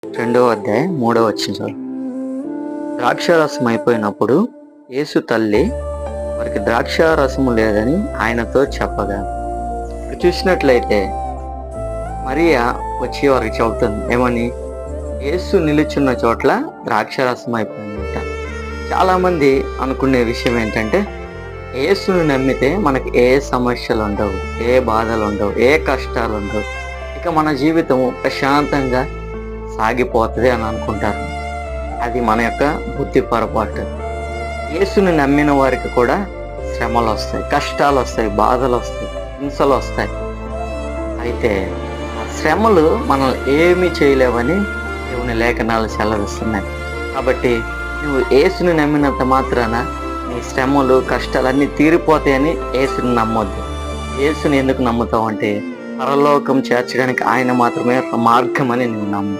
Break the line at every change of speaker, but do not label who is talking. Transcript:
2 అధ్యాయం 3 వచనం. ద్రాక్షారసం అయిపోయినప్పుడు యేసు తల్లి వారికి ద్రాక్షారసము లేదని ఆయనతో చెప్పగా, ఇక్కడ చూసినట్లయితే మరియా వచ్చి వారికి చెబుతుంది ఏమని, యేసు నిలుచున్న చోట్ల ద్రాక్షారసం అయిపోయిందంట. చాలామంది అనుకునే విషయం ఏంటంటే, యేసుని నమ్మితే మనకి ఏ సమస్యలు ఉండవు, ఏ బాధలు ఉండవు, ఏ కష్టాలు ఉండవు, ఇక మన జీవితం ప్రశాంతంగా సాగిపోతుంది అని అనుకుంటారు. అది మన యొక్క బుద్ధి పొరపాటు. యేసుని నమ్మిన వారికి కూడా శ్రమలు వస్తాయి, కష్టాలు వస్తాయి, బాధలు వస్తాయి, హింసలు వస్తాయి. అయితే ఆ శ్రమలు మనల్ని ఏమీ చేయలేవని దేవుని లేఖనాలు సెలవిస్తున్నాయి. కాబట్టి నువ్వు యేసుని నమ్మినంత మాత్రాన నీ శ్రమలు కష్టాలన్నీ తీరిపోతాయని యేసుని నమ్మొద్దు. యేసుని ఎందుకు నమ్ముతావు అంటే, పరలోకం చేర్చడానికి ఆయన మాత్రమే ఒక మార్గం అని నువ్వు నమ్ము.